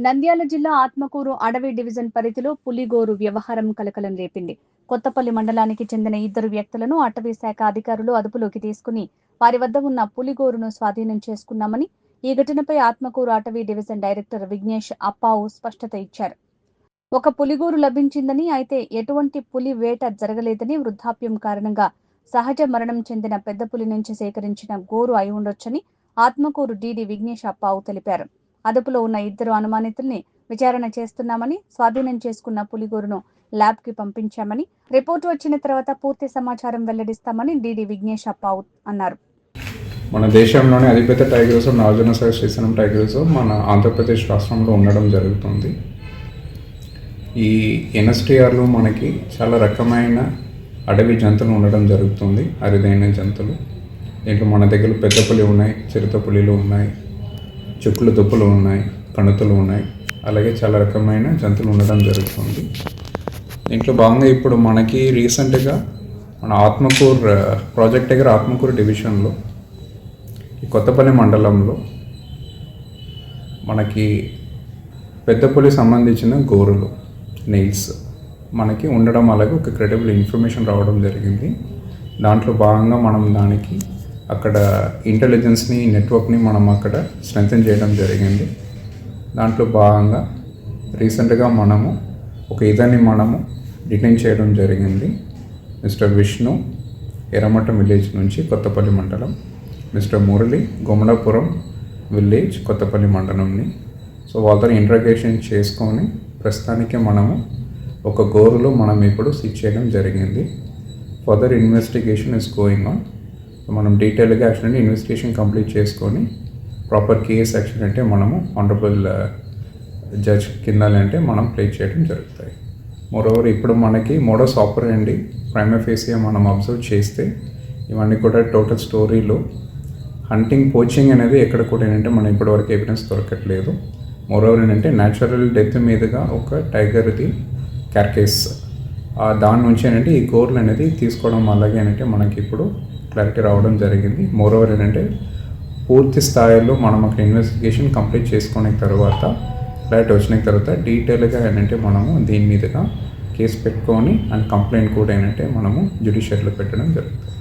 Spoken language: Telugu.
నంద్యాల జిల్లా ఆత్మకూరు అడవి డివిజన్ పరిధిలో పులిగోరు వ్యవహారం కలకలం రేపింది. కొత్తపల్లి మండలానికి చెందిన ఇద్దరు వ్యక్తులను అటవీ శాఖ అధికారులు అదుపులోకి తీసుకుని వారి వద్ద ఉన్న పులిగోరును స్వాధీనం చేసుకున్నామని, ఈ ఘటనపై ఆత్మకూరు అటవీ డివిజన్ డైరెక్టర్ విఘ్నేష్ అప్పావు స్పష్టత ఇచ్చారు. ఒక పులిగోరు లభించిందని, అయితే ఎటువంటి పులి వేట జరగలేదని, వృద్ధాప్యం కారణంగా సహజ మరణం చెందిన పెద్ద పులి నుంచి సేకరించిన గోరు అయి ఉండొచ్చని ఆత్మకూరు డీడీ విఘ్నేష్ అప్పావు తెలిపారు. అదుపులో ఉన్న ఇద్దరు అనుమానితుల్ని విచారణ చేస్తున్నామని, స్వాధీనం చేసుకున్న పులిగోరును ల్యాబ్ కి పంపించామని, రిపోర్టు వచ్చిన తర్వాత పూర్తి సమాచారం వెల్లడిస్తామని డీడీ విఘ్నేష్ అప్పావు అన్నారు. మన దేశంలోనే అతిపెద్ద tiger reserve Nagarjuna Srisailam tiger reserve మన ఆంధ్రప్రదేశ్ రాష్ట్రంలో ఉండడం జరుగుతుంది. ఈ ఎన్ఎస్టీఆర్లో మనకి చాలా రకమైన అడవి జంతువులు ఉండడం జరుగుతుంది, అరుదైన జంతువులు. దీంట్లో మన దగ్గర పెద్ద పులి ఉన్నాయి, చిరుత పులిలు ఉన్నాయి, చుక్కులు దుప్పులు ఉన్నాయి, కణుతులు ఉన్నాయి, అలాగే చాలా రకమైన జంతువులు ఉండడం జరుగుతుంది. దీంట్లో భాగంగా ఇప్పుడు మనకి రీసెంట్గా మన ఆత్మకూరు ప్రాజెక్ట్ దగ్గర ఆత్మకూరు డివిజన్లో ఈ కొత్తపల్లి మండలంలో మనకి పెద్ద పులి సంబంధించిన గోరులు నెయిల్స్ మనకి ఉండడం, అలాగే ఒక క్రెడిబుల్ ఇన్ఫర్మేషన్ రావడం జరిగింది. దాంట్లో భాగంగా మనం దానికి అక్కడ ఇంటెలిజెన్స్ని, నెట్వర్క్ని మనం అక్కడ స్ట్రెంథెన్ చేయడం జరిగింది. దాంట్లో భాగంగా రీసెంట్గా మనము ఒక ఇతన్ని మనము డిటైన్ చేయడం జరిగింది. మిస్టర్ విష్ణు, ఎర్రమఠం విలేజ్ నుంచి కొత్తపల్లి మండలం, మిస్టర్ మురళి, గుమ్మడాపురం విలేజ్ కొత్తపల్లి మండలంని. సో వాళ్ళతో ఇంట్రాగేషన్ చేసుకొని ప్రస్తుతానికి మనము ఒక గోరులో మనం ఇప్పుడు సీజ్ చేయడం జరిగింది. Further investigation is going on. మనం డీటెయిల్గా యాక్చువల్లీ ఇన్వెస్టిగేషన్ కంప్లీట్ చేసుకొని ప్రాపర్ కేస్ యాక్షన్ అంటే మనము ఆనరబుల్ జడ్జ్ కింద అంటే మనం ప్లే చేయడం జరుగుతాయి. మోరోవర్ ఇప్పుడు మనకి మోడస్ ఆపరెండి ప్రైమరీ ఫేస్గా మనం అబ్జర్వ్ చేస్తే ఇవన్నీ కూడా టోటల్ స్టోరీలో హంటింగ్, పోచింగ్ అనేది ఎక్కడ కూడా ఏంటంటే మనం ఇప్పటివరకు ఎవిడెన్స్ దొరకట్లేదు. మోరోవర్ ఏంటంటే న్యాచురల్ డెత్ మీదుగా ఒక టైగర్ది క్యార్కేస్ దాని నుంచి ఏంటంటే ఈ గోర్లు అనేది తీసుకోవడం, అలాగే ఏంటంటే మనకి ఇప్పుడు క్లారిటీ రావడం జరిగింది. మోరోవర్ ఏంటంటే పూర్తి స్థాయిలో మనం అక్కడ ఇన్వెస్టిగేషన్ కంప్లీట్ చేసుకున్న తర్వాత, క్లారిటీ వచ్చిన తర్వాత డీటెయిల్గా ఏంటంటే మనము దీని మీదుగా కేసు పెట్టుకొని అండ్ కంప్లైంట్ కూడా ఏంటంటే మనము జ్యుడిషియరీలో పెట్టడం జరుగుతుంది.